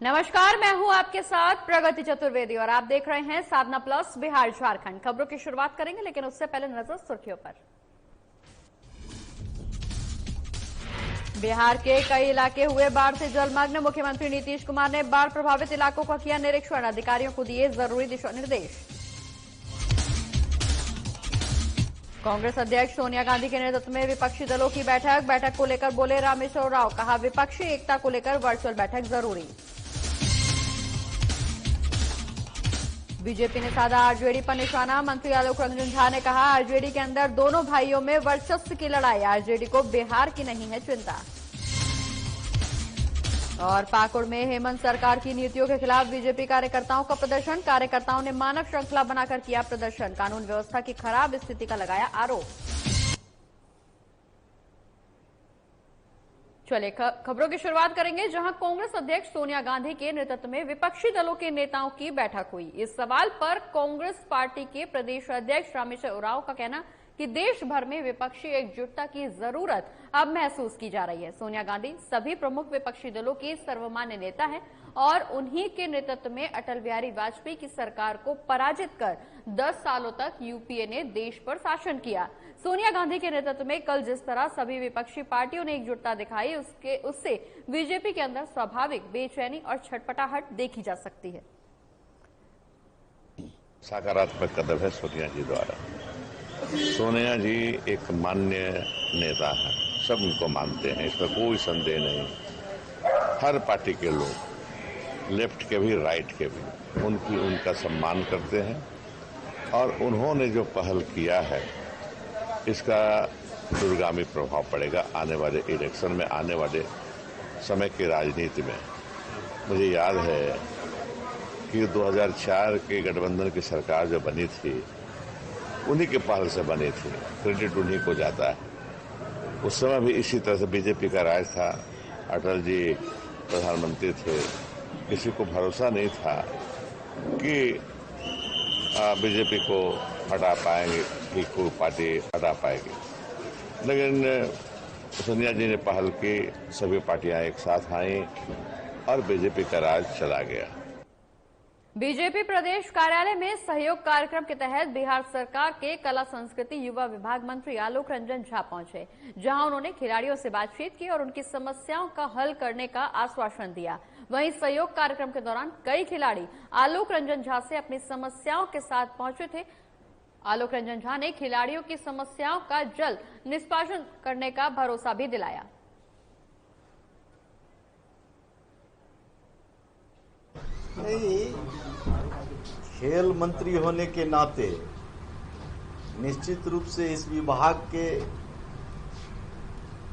नमस्कार, मैं हूं आपके साथ प्रगति चतुर्वेदी और आप देख रहे हैं साधना प्लस बिहार झारखंड। खबरों की शुरुआत करेंगे, लेकिन उससे पहले नजर सुर्खियों पर। बिहार के कई इलाके हुए बाढ़ से जलमग्न। मुख्यमंत्री नीतीश कुमार ने बाढ़ प्रभावित इलाकों का किया निरीक्षण, अधिकारियों को दिए जरूरी दिशा निर्देश। कांग्रेस अध्यक्ष सोनिया गांधी के नेतृत्व में विपक्षी दलों की बैठक को लेकर बोले रामेश्वर उरांव, कहा विपक्षी एकता को लेकर वर्चुअल बैठक जरूरी। बीजेपी ने साधा आरजेडी पर निशाना। मंत्री आलोक रंजन झा ने कहा आरजेडी के अंदर दोनों भाइयों में वर्चस्व की लड़ाई, आरजेडी को बिहार की नहीं है चिंता। और पाकुड़ में हेमंत सरकार की नीतियों के खिलाफ बीजेपी कार्यकर्ताओं का प्रदर्शन। कार्यकर्ताओं ने मानव श्रृंखला बनाकर किया प्रदर्शन, कानून व्यवस्था की खराब स्थिति का लगाया आरोप। चलिए खबरों की शुरुआत करेंगे, जहां कांग्रेस अध्यक्ष सोनिया गांधी के नेतृत्व में विपक्षी दलों के नेताओं की बैठक हुई। इस सवाल पर कांग्रेस पार्टी के प्रदेश अध्यक्ष रामेश्वर उरांव का कहना कि देश भर में विपक्षी एकजुटता की जरूरत अब महसूस की जा रही है। सोनिया गांधी सभी प्रमुख विपक्षी दलों की सर्वमान्य नेता है और उन्हीं के नेतृत्व में अटल बिहारी वाजपेयी की सरकार को पराजित कर 10 सालों तक यूपीए ने देश पर शासन किया। सोनिया गांधी के नेतृत्व में कल जिस तरह सभी विपक्षी पार्टियों ने एकजुटता दिखाई, उससे बीजेपी के अंदर स्वाभाविक बेचैनी और छटपटाहट देखी जा सकती है। सकारात्मक कदम है सोनिया जी द्वारा। सोनिया जी एक मान्य नेता है, सब उनको मानते हैं, इसमें कोई संदेह नहीं। हर पार्टी के लोग, लेफ्ट के भी राइट के भी, उनका सम्मान करते हैं और उन्होंने जो पहल किया है इसका दूरगामी प्रभाव पड़ेगा आने वाले इलेक्शन में, आने वाले समय की राजनीति में। मुझे याद है कि 2004 के गठबंधन की सरकार जो बनी थी उन्हीं के पहल से बनी थी, क्रेडिट उन्हीं को जाता है। उस समय भी इसी तरह से बीजेपी का राज था, अटल जी प्रधानमंत्री थे, किसी को भरोसा नहीं था कि बीजेपी को हटा पाएंगे, कि कोई पार्टी हटा पाएगी। लेकिन सोनिया जी ने पहल की, सभी पार्टियां एक साथ आईं और बीजेपी का राज चला गया। बीजेपी प्रदेश कार्यालय में सहयोग कार्यक्रम के तहत बिहार सरकार के कला संस्कृति युवा विभाग मंत्री आलोक रंजन झा पहुंचे, जहां उन्होंने खिलाड़ियों से बातचीत की और उनकी समस्याओं का हल करने का आश्वासन दिया। वहीं सहयोग कार्यक्रम के दौरान कई खिलाड़ी आलोक रंजन झा से अपनी समस्याओं के साथ पहुंचे थे। आलोक रंजन झा ने खिलाड़ियों की समस्याओं का जल्द निष्पादन करने का भरोसा भी दिलाया। खेल मंत्री होने के नाते निश्चित रूप से इस विभाग के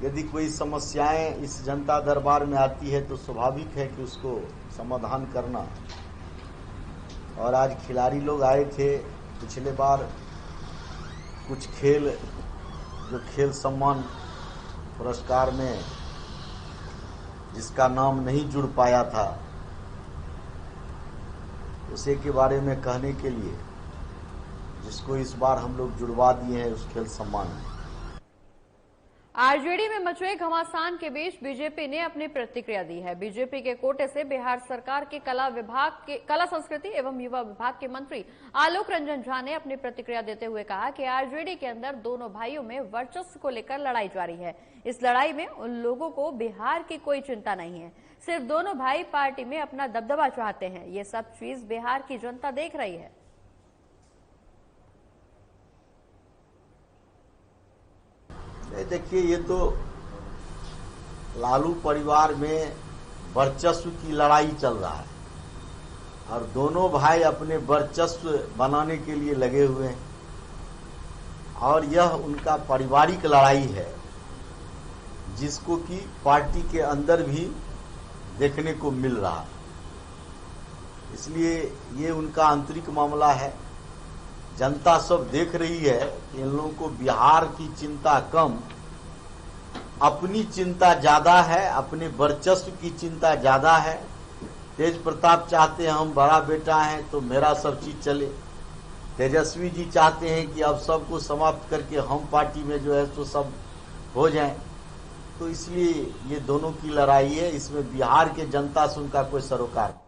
यदि कोई समस्याएं इस जनता दरबार में आती है तो स्वाभाविक है कि उसको समाधान करना। और आज खिलाड़ी लोग आए थे, पिछले बार कुछ खेल जो खेल सम्मान पुरस्कार में जिसका नाम नहीं जुड़ पाया था, उसे के बारे में कहने के लिए, जिसको इस बार हम लोग जुड़वा दिए हैं उस खेल सम्मान में। आरजेडी में मचे घमासान के बीच बीजेपी ने अपनी प्रतिक्रिया दी है। बीजेपी के कोटे से बिहार सरकार के कला संस्कृति एवं युवा विभाग के मंत्री आलोक रंजन झा ने अपनी प्रतिक्रिया देते हुए कहा कि आरजेडी के अंदर दोनों भाइयों में वर्चस्व को लेकर लड़ाई जारी है। इस लड़ाई में उन लोगों को बिहार की कोई चिंता नहीं है, सिर्फ दोनों भाई पार्टी में अपना दबदबा चाहते हैं। ये सब चीज बिहार की जनता देख रही है। देखिए, ये तो लालू परिवार में वर्चस्व की लड़ाई चल रहा है और दोनों भाई अपने वर्चस्व बनाने के लिए लगे हुए हैं और यह उनका पारिवारिक लड़ाई है, जिसको कि पार्टी के अंदर भी देखने को मिल रहा है। इसलिए ये उनका आंतरिक मामला है। जनता सब देख रही है कि इन लोगों को बिहार की चिंता कम, अपनी चिंता ज्यादा है, अपने वर्चस्व की चिंता ज्यादा है। तेज प्रताप चाहते हैं हम बड़ा बेटा हैं तो मेरा सब चीज चले। तेजस्वी जी चाहते हैं कि अब सबको समाप्त करके हम पार्टी में जो है तो सब हो जाए। तो इसलिए ये दोनों की लड़ाई है, इसमें बिहार के जनता से उनका कोई सरोकार नहीं।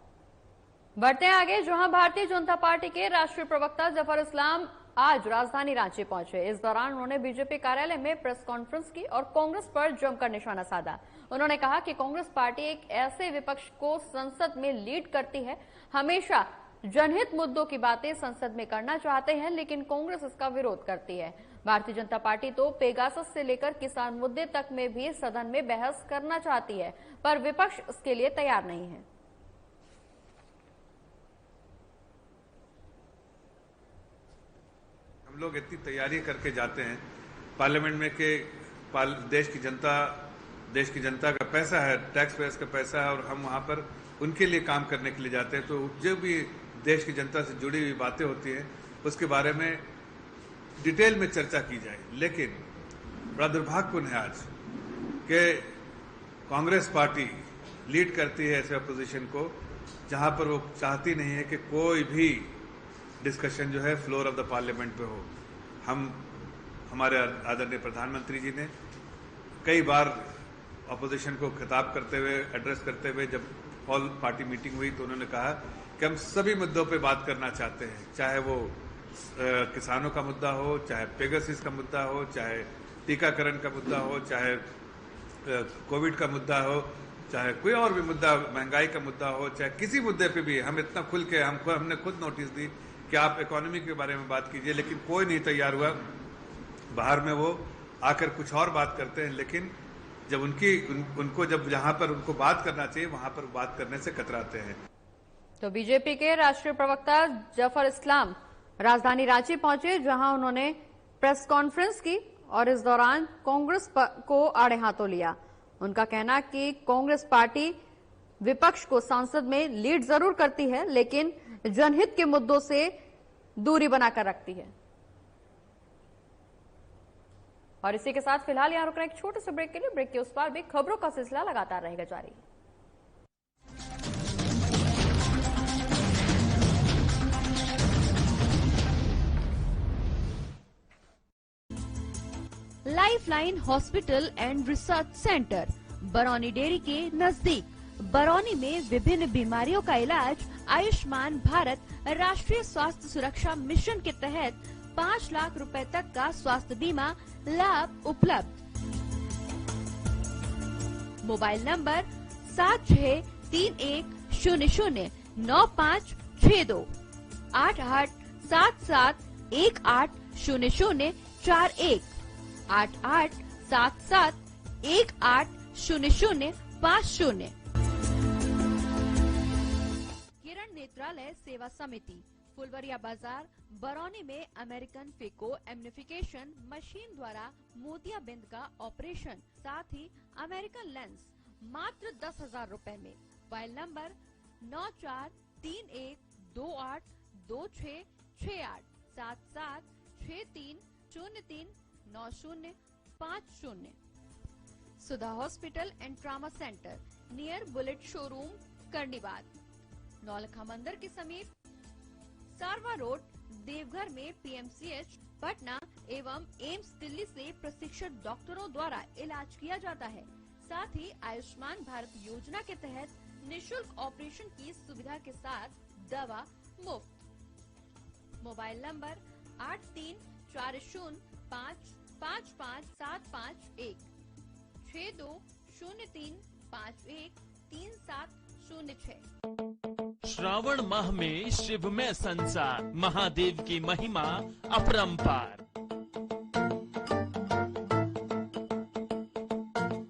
बढ़ते हैं आगे, जहां भारतीय जनता पार्टी के राष्ट्रीय प्रवक्ता जफर इस्लाम आज राजधानी रांची पहुंचे। इस दौरान उन्होंने बीजेपी कार्यालय में प्रेस कॉन्फ्रेंस की और कांग्रेस पर जमकर निशाना साधा। उन्होंने कहा कि कांग्रेस पार्टी एक ऐसे विपक्ष को संसद में लीड करती है, हमेशा जनहित मुद्दों की बातें संसद में करना चाहते हैं, लेकिन कांग्रेस इसका विरोध करती है। भारतीय जनता पार्टी तो पेगासस से लेकर किसान मुद्दे तक में भी सदन में बहस करना चाहती है, पर विपक्ष इसके लिए तैयार नहीं है। हम लोग इतनी तैयारी करके जाते हैं पार्लियामेंट में कि देश की जनता का पैसा है, टैक्स पेयर्स का पैसा है, और हम वहां पर उनके लिए काम करने के लिए जाते हैं। तो जो भी देश की जनता से जुड़ी हुई बातें होती हैं उसके बारे में डिटेल में चर्चा की जाए। लेकिन बड़ा दुर्भाग्यपूर्ण है आज कि कांग्रेस पार्टी लीड करती है ऐसे अपोजिशन को, जहां पर वो चाहती नहीं है कि कोई भी डिस्कशन जो है फ्लोर ऑफ द पार्लियामेंट पे हो। हमारे आदरणीय प्रधानमंत्री जी ने कई बार अपोजिशन को खिताब करते हुए, एड्रेस करते हुए, जब ऑल पार्टी मीटिंग हुई तो उन्होंने कहा कि हम सभी मुद्दों पे बात करना चाहते हैं, चाहे वो किसानों का मुद्दा हो, चाहे पेगासस का मुद्दा हो, चाहे टीकाकरण का मुद्दा हो, चाहे कोविड का मुद्दा हो, चाहे कोई और भी मुद्दा, महंगाई का मुद्दा हो, चाहे किसी मुद्दे पे भी हम इतना खुल के हमने खुद नोटिस दी कि आप इकोनॉमी के बारे में बात कीजिए, लेकिन कोई नहीं तैयार हुआ। बाहर में वो आकर कुछ और बात करते हैं, लेकिन जब उनको जब जहां पर उनको बात करना चाहिए वहां पर बात करने से कतराते हैं। तो बीजेपी के राष्ट्रीय प्रवक्ता जफर इस्लाम राजधानी रांची पहुंचे, जहां उन्होंने प्रेस कॉन्फ्रेंस की और इस दौरान कांग्रेस को आड़े हाथों लिया। उनका कहना कि कांग्रेस पार्टी विपक्ष को संसद में लीड जरूर करती है, लेकिन जनहित के मुद्दों से दूरी बनाकर रखती है। और इसी के साथ फिलहाल यहां रुकना एक छोटे से ब्रेक के लिए। ब्रेक के उस पार भी खबरों का सिलसिला लगातार रहेगा जारी। Lifeline hospital and research centre Barauni dairy के नजदीक। बरौनी में विभिन्न बीमारियों का इलाज आयुष्मान भारत राष्ट्रीय स्वास्थ्य सुरक्षा मिशन के तहत 5 लाख रुपए तक का स्वास्थ्य बीमा लाभ उपलब्ध। Mobile number 7631009562 8877180041 8877180050। किरण नेत्रालय सेवा समिति फुलवरिया बाजार बरौनी में अमेरिकन फिको एम्निफिकेशन मशीन द्वारा मोतियाबिंद का ऑपरेशन, साथ ही अमेरिकन लेंस मात्र 10,000 रुपए में। Mobile number 9431282668 7763039050। Sudha hospital and trauma centre near bullet showroom Karnibad, Naulakha मंदिर के समीप, सारवा रोड, देवघर में पीएमसीएच पटना एवं एम्स दिल्ली से प्रशिक्षित डॉक्टरों द्वारा इलाज किया जाता है। साथ ही आयुष्मान भारत योजना के तहत निशुल्क ऑपरेशन की सुविधा के साथ दवा मुफ्त। Mobile number 8340555751 6203513706। श्रावण माह में शिवमय संसार, महादेव की महिमा अपरंपार।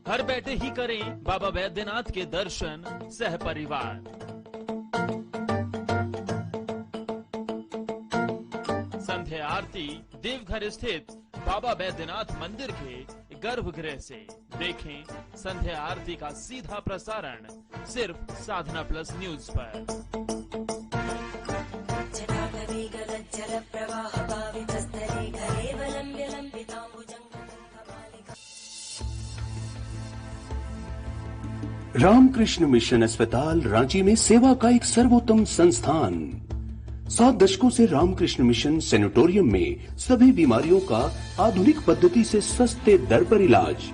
घर बैठे ही करें बाबा बैद्यनाथ के दर्शन सह परिवार। संध्या आरती देवघर स्थित बाबा बैद्यनाथ मंदिर के गर्भगृह से। देखें संध्या आरती का सीधा प्रसारण सिर्फ साधना प्लस न्यूज पर। रामकृष्ण मिशन अस्पताल रांची में सेवा का एक सर्वोत्तम संस्थान। 7 दशकों से रामकृष्ण मिशन सैनिटोरियम में सभी बीमारियों का आधुनिक पद्धति से सस्ते दर पर इलाज।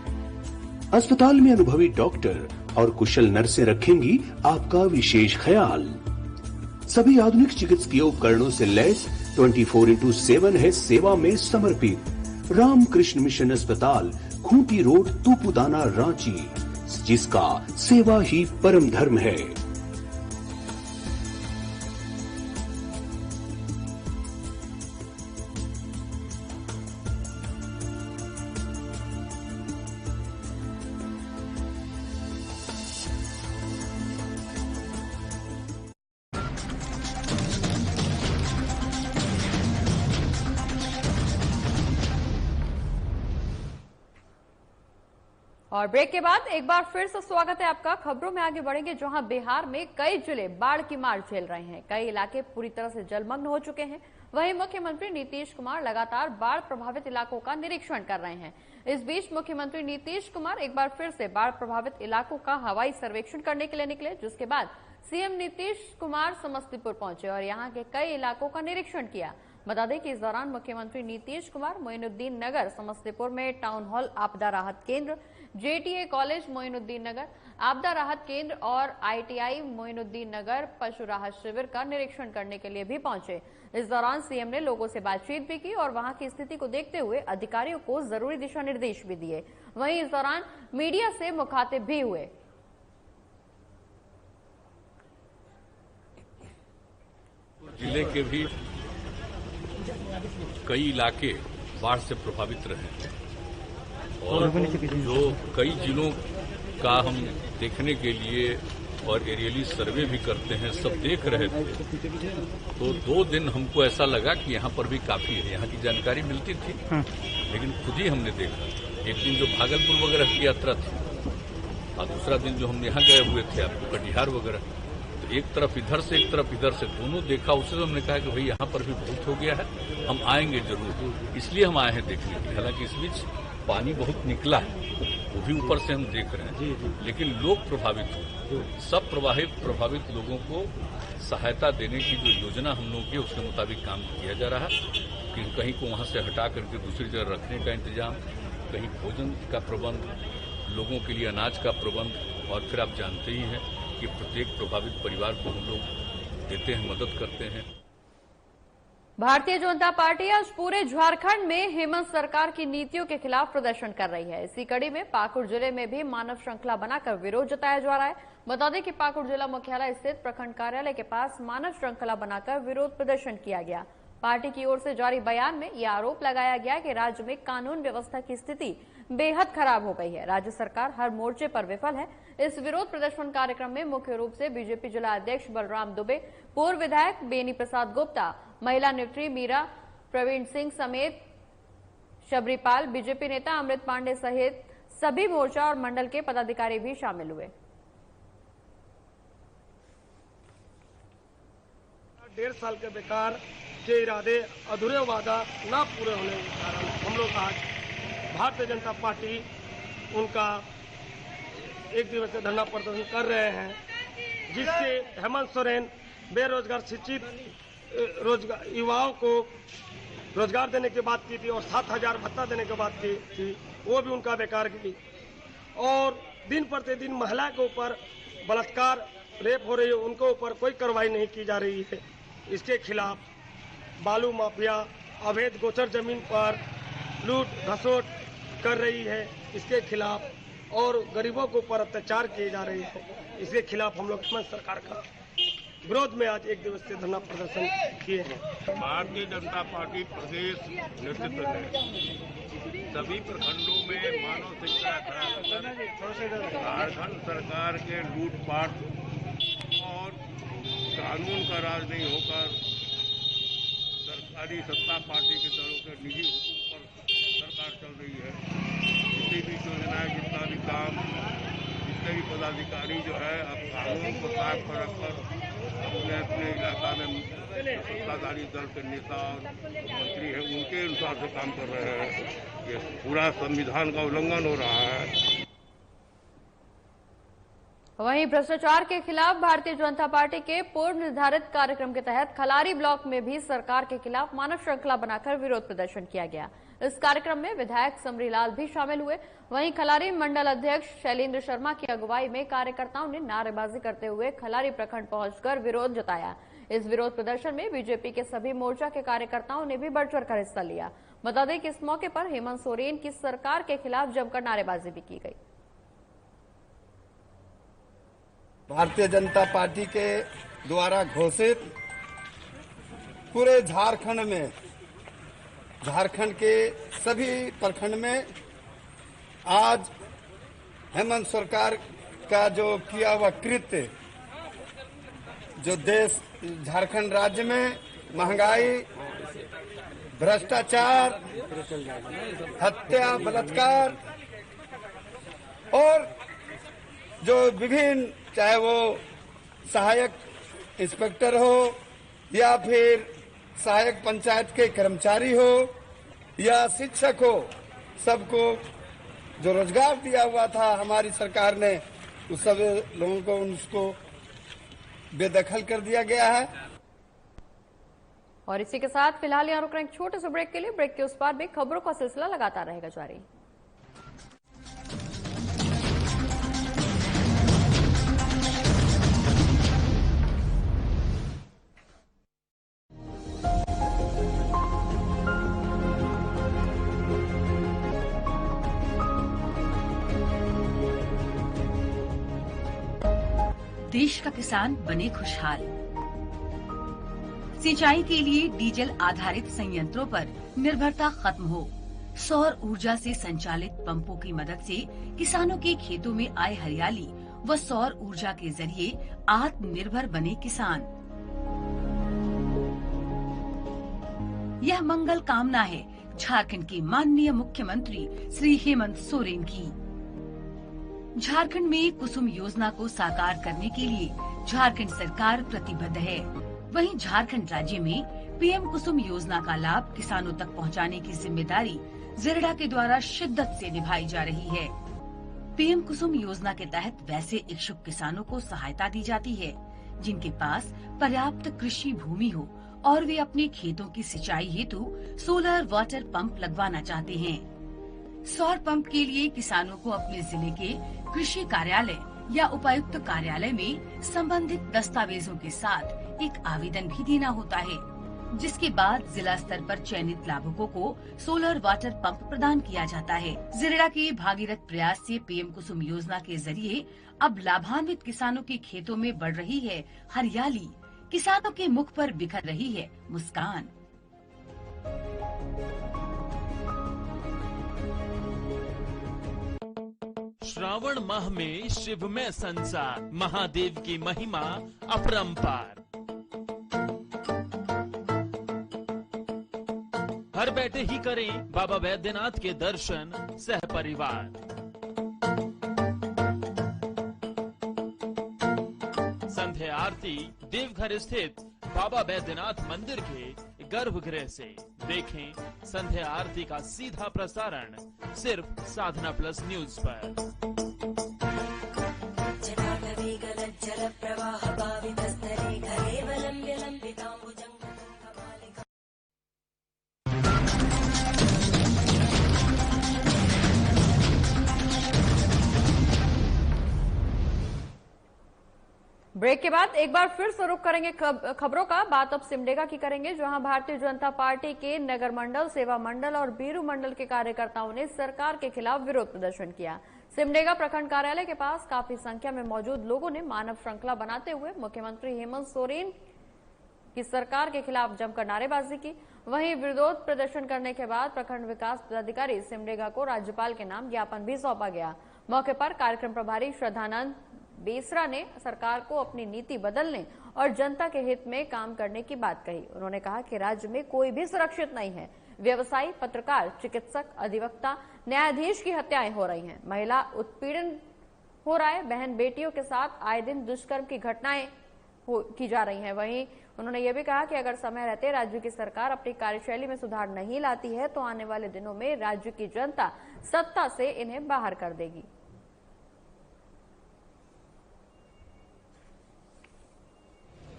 अस्पताल में अनुभवी डॉक्टर और कुशल नर्सें रखेंगी आपका विशेष ख्याल। सभी आधुनिक चिकित्सकीय उपकरणों से लैस 24/7 है सेवा में समर्पित रामकृष्ण मिशन अस्पताल, खूंटी रोड, तूपुदाना, रांची, जिसका सेवा ही परम धर्म है। और ब्रेक के बाद एक बार फिर से स्वागत है आपका। खबरों में आगे बढ़ेंगे, जहां बिहार में कई जिले बाढ़ की मार झेल रहे हैं। कई इलाके पूरी तरह से जलमग्न हो चुके हैं। वहीं मुख्यमंत्री नीतीश कुमार लगातार बाढ़ प्रभावित इलाकों का निरीक्षण कर रहे हैं। इस बीच मुख्यमंत्री नीतीश कुमार एक बार फिर से बाढ़ प्रभावित इलाकों का हवाई सर्वेक्षण करने के लिए निकले, जिसके बाद सीएम नीतीश कुमार समस्तीपुर पहुंचे और यहां के कई इलाकों का निरीक्षण किया। बता दें कि इस दौरान मुख्यमंत्री नीतीश कुमार मोइनुद्दीन नगर समस्तीपुर में टाउन हॉल, आपदा राहत केंद्र, जेटीए कॉलेज मोइनुद्दीन नगर, आपदा राहत केंद्र और आईटीआई मोइनुद्दीन नगर पशु राहत शिविर का निरीक्षण करने के लिए भी पहुंचे। इस दौरान सीएम ने लोगों से बातचीत भी की और वहां की स्थिति को देखते हुए अधिकारियों को जरूरी दिशा निर्देश भी दिए। वहीं इस दौरान मीडिया से मुखातिब भी हुए। जिले के भी कई इलाके बाढ़ से प्रभावित रहे और जो कई जिलों का हम देखने के लिए और एरियली सर्वे भी करते हैं, सब देख रहे थे। तो 2 दिन हमको ऐसा लगा कि यहाँ पर भी काफी है, यहाँ की जानकारी मिलती थी, लेकिन खुद ही हमने देखा। एक दिन जो भागलपुर वगैरह की यात्रा थी और दूसरा दिन जो हम यहाँ गए हुए थे आपको कटिहार वगैरह, तो एक तरफ इधर से एक तरफ इधर से दोनों देखा। उससे तो हमने कहा कि भाई यहाँ पर भी बहुत हो गया है, हम आएंगे जरूर, इसलिए हम आए हैं देखने के लिए। हालांकि इस बीच पानी बहुत निकला है, वो भी ऊपर से हम देख रहे हैं, लेकिन लोग प्रभावित हुए। सब प्रभावित लोगों को सहायता देने की जो योजना हम लोगों की, उसके मुताबिक काम किया जा रहा है कि कहीं को वहाँ से हटा करके दूसरी जगह रखने का इंतजाम, कहीं भोजन का प्रबंध, लोगों के लिए अनाज का प्रबंध, और फिर आप जानते ही हैं कि प्रत्येक प्रभावित परिवार को हम लोग देते हैं, मदद करते हैं। भारतीय जनता पार्टी आज पूरे झारखंड में हेमंत सरकार की नीतियों के खिलाफ प्रदर्शन कर रही है। इसी कड़ी में पाकुड़ जिले में भी मानव श्रृंखला बनाकर विरोध जताया जा रहा है। बता दें कि पाकुड़ जिला मुख्यालय स्थित प्रखंड कार्यालय के पास मानव श्रृंखला बनाकर विरोध प्रदर्शन किया गया। पार्टी की ओर से जारी बयान में यह आरोप लगाया गया कि राज्य में कानून व्यवस्था की स्थिति बेहद खराब हो गई है। राज्य सरकार हर मोर्चे पर विफल है। इस विरोध प्रदर्शन कार्यक्रम में मुख्य रूप से बीजेपी जिला अध्यक्ष बलराम दुबे, पूर्व विधायक बेनी प्रसाद गुप्ता, महिला नेत्री मीरा प्रवीण सिंह समेत शबरीपाल, बीजेपी नेता अमृत पांडे सहित सभी मोर्चा और मंडल के पदाधिकारी भी शामिल हुए। 1.5 साल के बेकार के इरादे, अधूरे वादा ना पूरे होने के कारण हम लोग आज भारतीय जनता पार्टी उनका 1 दिवसीय धरना प्रदर्शन कर रहे हैं, जिससे हेमंत सोरेन बेरोजगार शिक्षित युवाओं को रोजगार देने की बात की थी और 7,000 भत्ता देने की बात की थी, वो भी उनका बेकार की। और दिन प्रतिदिन महिला के ऊपर बलात्कार, रेप हो रही है, उनके ऊपर कोई कार्रवाई नहीं की जा रही है। इसके खिलाफ बालू माफिया अवैध गोचर जमीन पर लूट घसोट कर रही है, इसके खिलाफ और गरीबों के ऊपर अत्याचार किए जा रहे हैं। इसके खिलाफ हम लोग हेमंत सरकार का विरोध में आज 1 दिवसीय धरना प्रदर्शन किए हैं। भारतीय जनता पार्टी प्रदेश नेतृत्व ने सभी प्रखंडों में मानव श्रृंखला खड़ा कर झारखंड सरकार के लूटपाट और कानून का राज नहीं होकर सरकारी सत्ता पार्टी के दलों के निजी हुकूम पर सरकार चल रही है। जितनी भी योजनाएं, जितना भी काम, जितने भी पदाधिकारी जो है अब कानून को ताक पर रखकर अपने अपने इलाका में सत्ताधारी दल के नेता और मंत्री हैं, उनके अनुसार से काम कर रहे हैं। ये पूरा संविधान का उल्लंघन हो रहा है। वहीं भ्रष्टाचार के खिलाफ भारतीय जनता पार्टी के पूर्व निर्धारित कार्यक्रम के तहत खलारी ब्लॉक में भी सरकार के खिलाफ मानव श्रृंखला बनाकर विरोध प्रदर्शन किया गया। इस कार्यक्रम में विधायक समरीलाल भी शामिल हुए। वहीं खलारी मंडल अध्यक्ष शैलेंद्र शर्मा की अगुवाई में कार्यकर्ताओं ने नारेबाजी करते हुए खलारी प्रखंड पहुंचकर विरोध जताया। इस विरोध प्रदर्शन में बीजेपी के सभी मोर्चा के कार्यकर्ताओं ने भी बढ़-चढ़कर हिस्सा लिया। बता दें कि इस मौके पर हेमंत सोरेन की सरकार के खिलाफ जमकर नारेबाजी भी की गई। भारतीय जनता पार्टी के द्वारा घोषित पूरे झारखंड के सभी प्रखंड में आज हेमंत सरकार का जो किया हुआ कृत्य, जो देश झारखंड राज्य में महंगाई, भ्रष्टाचार, हत्या, बलात्कार और जो विभिन्न, चाहे वो सहायक इंस्पेक्टर हो या फिर सहायक पंचायत के कर्मचारी हो या शिक्षक हो, सबको जो रोजगार दिया हुआ था हमारी सरकार ने, उस सब लोगों को उसको बेदखल कर दिया गया है। और इसी के साथ फिलहाल यहाँ रुक रहे हैं एक छोटे से ब्रेक के लिए। ब्रेक के उस पार भी खबरों का सिलसिला लगातार रहेगा जारी। देश का किसान बने खुशहाल। सिंचाई के लिए डीजल आधारित संयंत्रों पर निर्भरता खत्म हो। सौर ऊर्जा से संचालित पंपों की मदद से किसानों के खेतों में आए हरियाली व सौर ऊर्जा के जरिए आत्मनिर्भर बने किसान। यह मंगल कामना है झारखंड के माननीय मुख्यमंत्री श्री हेमंत सोरेन की। झारखंड में कुसुम योजना को साकार करने के लिए झारखंड सरकार प्रतिबद्ध है। वहीं झारखंड राज्य में पीएम कुसुम योजना का लाभ किसानों तक पहुंचाने की जिम्मेदारी जिरडा के द्वारा शिद्दत से निभाई जा रही है। पीएम कुसुम योजना के तहत वैसे इच्छुक किसानों को सहायता दी जाती है जिनके पास पर्याप्त कृषि भूमि हो और वे अपने खेतों की सिंचाई हेतु सोलर वाटर पंप लगवाना चाहते हैं। सौर पंप के लिए किसानों को अपने जिले के कृषि कार्यालय या उपायुक्त कार्यालय में संबंधित दस्तावेजों के साथ एक आवेदन भी देना होता है, जिसके बाद जिला स्तर पर चयनित लाभुकों को सोलर वाटर पंप प्रदान किया जाता है। जिरडा के भागीरथ प्रयास से पीएम कुसुम योजना के जरिए अब लाभान्वित किसानों के खेतों में बढ़ रही है हरियाली, किसानों के मुख पर बिखर रही है मुस्कान। श्रावण माह में शिवमय संसार, महादेव की महिमा अपरंपार। घर बैठे ही करें बाबा बैद्यनाथ के दर्शन सह परिवार। संध्या आरती देवघर स्थित बाबा बैद्यनाथ मंदिर के गर्भगृह से। देखें संध्या आरती का सीधा प्रसारण सिर्फ साधना प्लस न्यूज पर। ब्रेक के बाद एक बार फिर से रुख करेंगे खबरों का। बात अब सिमडेगा की करेंगे, जहां भारतीय जनता पार्टी के नगर मंडल, सेवा मंडल और बीरू मंडल के कार्यकर्ताओं ने सरकार के खिलाफ विरोध प्रदर्शन किया। सिमडेगा प्रखंड कार्यालय के पास काफी संख्या में मौजूद लोगों ने मानव श्रृंखला बनाते हुए मुख्यमंत्री हेमंत सोरेन की सरकार के खिलाफ जमकर नारेबाजी की। वहीं विरोध प्रदर्शन करने के बाद प्रखंड विकास पदाधिकारी सिमडेगा को राज्यपाल के नाम ज्ञापन भी सौंपा गया। मौके पर कार्यक्रम प्रभारी श्रद्धानंद बेसरा ने सरकार को अपनी नीति बदलने और जनता के हित में काम करने की बात कही। उन्होंने कहा कि राज्य में कोई भी सुरक्षित नहीं है। व्यवसायी, पत्रकार, चिकित्सक, अधिवक्ता, न्यायाधीश की हत्याएं हो रही हैं, महिला उत्पीड़न हो रहा है, बहन बेटियों के साथ आए दिन दुष्कर्म की घटनाएं की जा रही हैं। वहीं उन्होंने ये भी कहा कि अगर समय रहते राज्य की सरकार अपनी कार्यशैली में सुधार नहीं लाती है तो आने वाले दिनों में राज्य की जनता सत्ता से इन्हें बाहर कर देगी।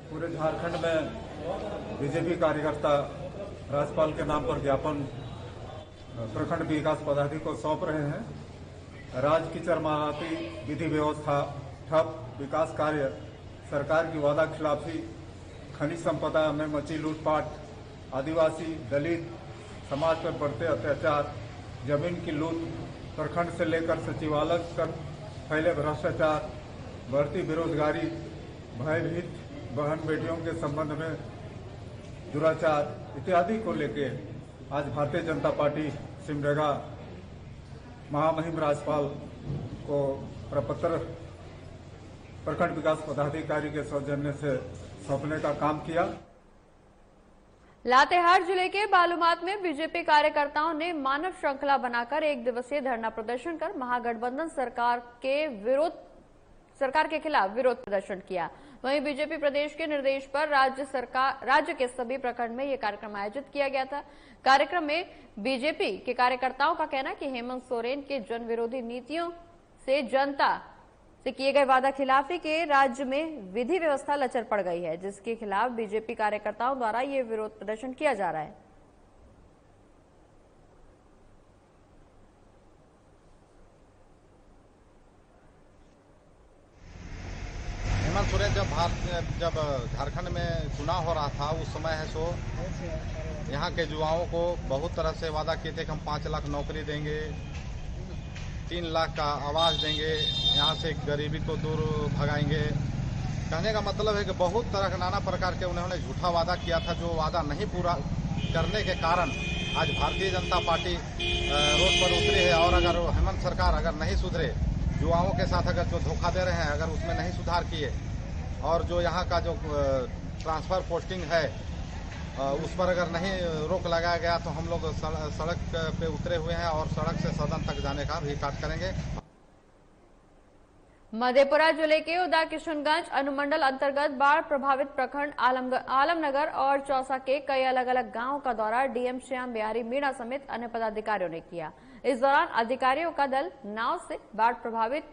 पूरे झारखंड में बीजेपी कार्यकर्ता राज्यपाल के नाम पर ज्ञापन प्रखंड विकास पदाधिकारी को सौंप रहे हैं। राज्य की चरमराती विधि व्यवस्था ठप, विकास कार्य, सरकार की वादा खिलाफी, खनिज संपदा में मची लूटपाट, आदिवासी दलित समाज पर बढ़ते अत्याचार, जमीन की लूट, प्रखंड से लेकर सचिवालय तक फैले भ्रष्टाचार, बढ़ती बेरोजगारी, भयभीत बहन बेटियों के संबंध में दुराचार इत्यादि को लेके आज भारतीय जनता पार्टी सिमडेगा महामहिम राज्यपाल को प्रपत्र प्रखंड विकास पदाधिकारी के सौजन्य से सौंपने का काम किया। लातेहार जिले के बालूमाथ में बीजेपी कार्यकर्ताओं ने मानव श्रृंखला बनाकर 1 दिवसीय धरना प्रदर्शन कर महागठबंधन सरकार के खिलाफ विरोध प्रदर्शन किया। वहीं बीजेपी प्रदेश के निर्देश पर राज्य के सभी प्रखंड में यह कार्यक्रम आयोजित किया गया था। कार्यक्रम में बीजेपी के कार्यकर्ताओं का कहना कि हेमंत सोरेन के जन विरोधी नीतियों से जनता से किए गए वादा खिलाफी के राज्य में विधि व्यवस्था लचर पड़ गई है, जिसके खिलाफ बीजेपी कार्यकर्ताओं द्वारा ये विरोध प्रदर्शन किया जा रहा है। हेमंत सोरेन जब झारखंड में चुनाव हो रहा था उस समय है सो यहाँ के युवाओं को बहुत तरह से वादा किए थे कि हम 5 लाख नौकरी देंगे, 3 लाख का आवास देंगे, यहाँ से गरीबी को दूर भगाएंगे। कहने का मतलब है कि बहुत तरह के नाना प्रकार के उन्होंने झूठा वादा किया था, जो वादा नहीं पूरा करने के कारण आज भारतीय जनता पार्टी रोड पर उतरी है। और अगर हेमंत सरकार अगर नहीं सुधरे, युवाओं के साथ अगर जो धोखा दे रहे हैं अगर उसमें नहीं सुधार किए, और जो यहाँ का जो ट्रांसफर पोस्टिंग है उस पर अगर नहीं रोक लगाया गया तो हम लोग सड़क पे उतरे हुए हैं और सड़क से सदन तक जाने का भी कार्य करेंगे। मधेपुरा जिले के उदा किशनगंज अनुमंडल अंतर्गत बाढ़ प्रभावित प्रखंड आलमनगर और चौसा के कई अलग अलग गांवों का दौरा डीएम श्याम बिहारी मीणा समेत अन्य पदाधिकारियों ने किया। इस दौरान अधिकारियों का दल नाव से बाढ़ प्रभावित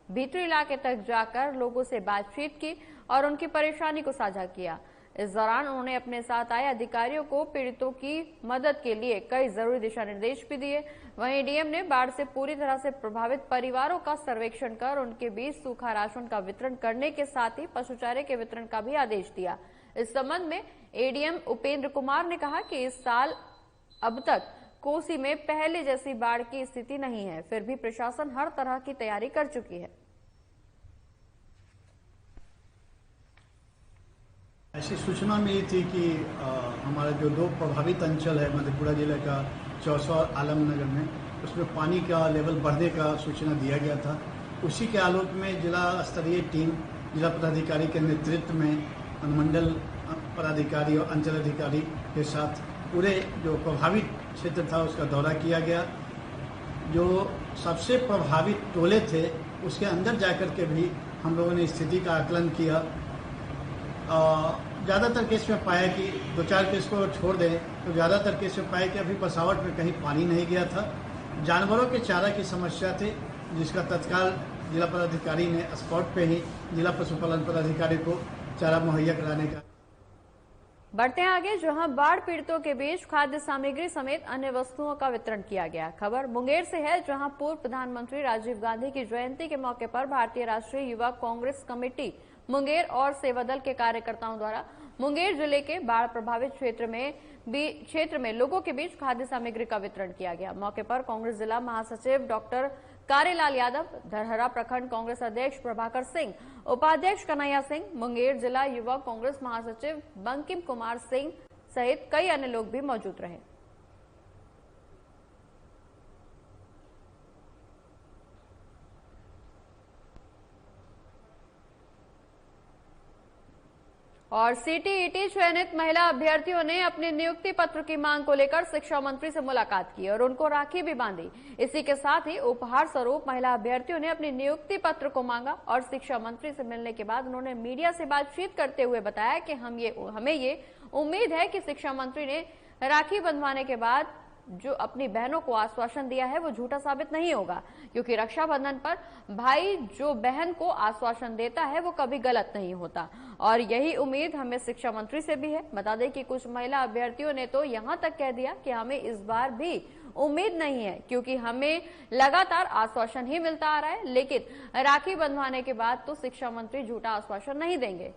भीतरी इलाके तक जाकर लोगों से बातचीत की और उनकी परेशानी को साझा किया। इस दौरान उन्होंने अपने साथ आए अधिकारियों को पीड़ितों की मदद के लिए कई जरूरी दिशा निर्देश भी दिए। वहीं डीएम ने बाढ़ से पूरी तरह से प्रभावित परिवारों का सर्वेक्षण कर उनके बीच सूखा राशन का वितरण करने के साथ ही पशुचारे के वितरण का भी आदेश दिया। इस संबंध में एडीएम उपेंद्र कुमार ने कहा कि इस साल अब तक कोसी में पहले जैसी बाढ़ की स्थिति नहीं है, फिर भी प्रशासन हर तरह की तैयारी कर चुकी है। ऐसी सूचना मिली थी कि हमारा जो 2 प्रभावित अंचल है मधेपुरा जिले का चौसा और आलमनगर में, उसमें पानी का लेवल बढ़ने का सूचना दिया गया था। उसी के आलोक में जिला स्तरीय टीम जिला पदाधिकारी के नेतृत्व में अनुमंडल पदाधिकारी और अंचल अधिकारी के साथ पूरे जो प्रभावित क्षेत्र था उसका दौरा किया गया। जो सबसे प्रभावित टोले थे उसके अंदर जाकर के भी हम लोगों ने स्थिति का आकलन किया। ज़्यादातर केस में पाया कि 2-4 केस को छोड़ दें तो ज़्यादातर केस में पाया कि अभी बसावट में कहीं पानी नहीं गया था। जानवरों के चारा की समस्या थी, जिसका तत्काल जिला पदाधिकारी ने स्पॉट पे ही जिला पशुपालन पदाधिकारी को चारा मुहैया कराने का। बढ़ते हैं आगे, जहां बाढ़ पीड़ितों के बीच खाद्य सामग्री समेत अन्य वस्तुओं का वितरण किया गया। खबर मुंगेर से है, जहां पूर्व प्रधानमंत्री राजीव गांधी की जयंती के मौके पर भारतीय राष्ट्रीय युवा कांग्रेस कमेटी मुंगेर और सेवा दल के कार्यकर्ताओं द्वारा मुंगेर जिले के बाढ़ प्रभावित क्षेत्र में लोगों के बीच खाद्य सामग्री का वितरण किया गया। मौके पर कांग्रेस जिला महासचिव डॉक्टर कारेलाल यादव, धरहरा प्रखंड कांग्रेस अध्यक्ष प्रभाकर सिंह, उपाध्यक्ष कन्हैया सिंह, मुंगेर जिला युवा कांग्रेस महासचिव बंकिम कुमार सिंह सहित कई अन्य लोग भी मौजूद रहे। और सीटीईटी चयनित महिला अभ्यर्थियों ने अपने नियुक्ति पत्र की मांग को लेकर शिक्षा मंत्री से मुलाकात की और उनको राखी भी बांधी। इसी के साथ ही उपहार स्वरूप महिला अभ्यर्थियों ने अपने नियुक्ति पत्र को मांगा और शिक्षा मंत्री से मिलने के बाद उन्होंने मीडिया से बातचीत करते हुए बताया कि हमें ये उम्मीद है कि शिक्षा मंत्री ने राखी बंधवाने के बाद जो अपनी बहनों को आश्वासन दिया है वो झूठा साबित नहीं होगा, क्योंकि रक्षाबंधन पर भाई जो बहन को आश्वासन देता है वो कभी गलत नहीं होता। और यही उम्मीद हमें शिक्षा मंत्री से भी है। बता दें कि कुछ महिला अभ्यर्थियों ने तो यहां तक कह दिया कि हमें इस बार भी उम्मीद नहीं है, क्योंकि हमें लगातार आश्वासन ही मिलता आ रहा है, लेकिन राखी बंधवाने के बाद तो शिक्षा मंत्री झूठा आश्वासन नहीं देंगे।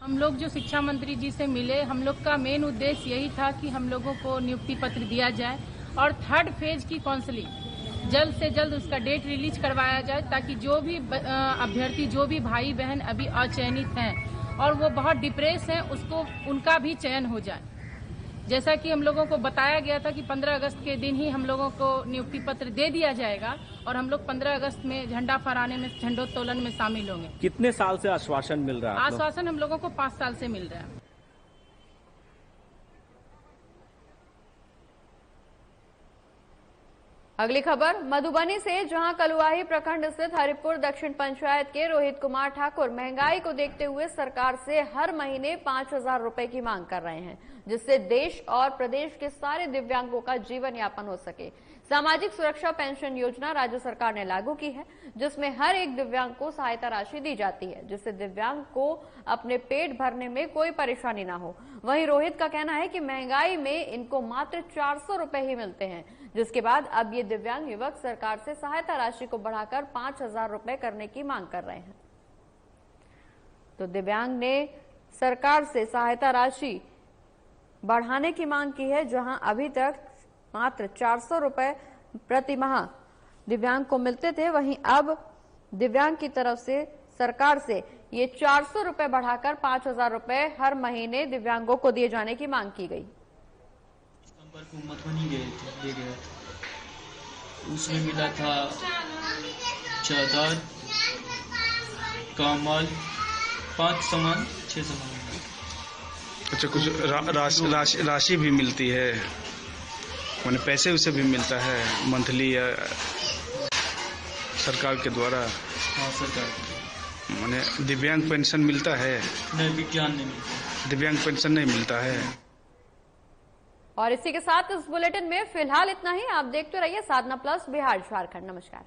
हम लोग जो शिक्षा मंत्री जी से मिले, हम लोग का मेन उद्देश्य यही था कि हम लोगों को नियुक्ति पत्र दिया जाए और 3rd फेज की काउंसलिंग जल्द से जल्द उसका डेट रिलीज करवाया जाए, ताकि जो भी अभ्यर्थी, जो भी भाई बहन अभी अचयनित हैं और वो बहुत डिप्रेस हैं, उसको उनका भी चयन हो जाए। जैसा कि हम लोगों को बताया गया था कि 15 अगस्त के दिन ही हम लोगों को नियुक्ति पत्र दे दिया जाएगा और हम लोग 15 अगस्त में झंडा फहराने में, झंडोत्तोलन में शामिल होंगे। कितने साल से आश्वासन मिल रहा है? आश्वासन हम लोगों को 5 साल से मिल रहा है। अगली खबर मधुबनी से, जहां कलुआही प्रखंड स्थित हरिपुर दक्षिण पंचायत के रोहित कुमार ठाकुर महंगाई को देखते हुए सरकार से हर महीने 5,000 रुपए की मांग कर रहे हैं, जिससे देश और प्रदेश के सारे दिव्यांगों का जीवन यापन हो सके। सामाजिक सुरक्षा पेंशन योजना राज्य सरकार ने लागू की है, जिसमें हर एक दिव्यांग को सहायता राशि दी जाती है, जिससे दिव्यांग को अपने पेट भरने में कोई परेशानी ना हो। वहीं रोहित का कहना है कि महंगाई में इनको मात्र 400 रुपए ही मिलते हैं, जिसके बाद अब ये दिव्यांग युवक सरकार से सहायता राशि को बढ़ाकर 5,000 रुपए करने की मांग कर रहे हैं। तो दिव्यांग ने सरकार से सहायता राशि बढ़ाने की मांग की है, जहां अभी तक मात्र 400 रुपए प्रति माह दिव्यांग को मिलते थे, वहीं अब दिव्यांग की तरफ से सरकार से ये 400 रुपए बढ़ाकर 5,000 रुपए हर महीने दिव्यांगों को दिए जाने की मांग की गई। मधुबनी गए थे, उसमें मिला था चादर, कमल, 5 सामान, 6 सामान। अच्छा, कुछ राशि भी मिलती है, माने पैसे उसे भी मिलता है मंथली या सरकार के द्वारा? हाँ, सरकार। माने दिव्यांग पेंशन मिलता है? नहीं, विज्ञान नहीं मिलता। दिव्यांग पेंशन नहीं मिलता है। और इसी के साथ इस बुलेटिन में फिलहाल इतना ही। आप देखते रहिए साधना प्लस बिहार झारखंड। नमस्कार।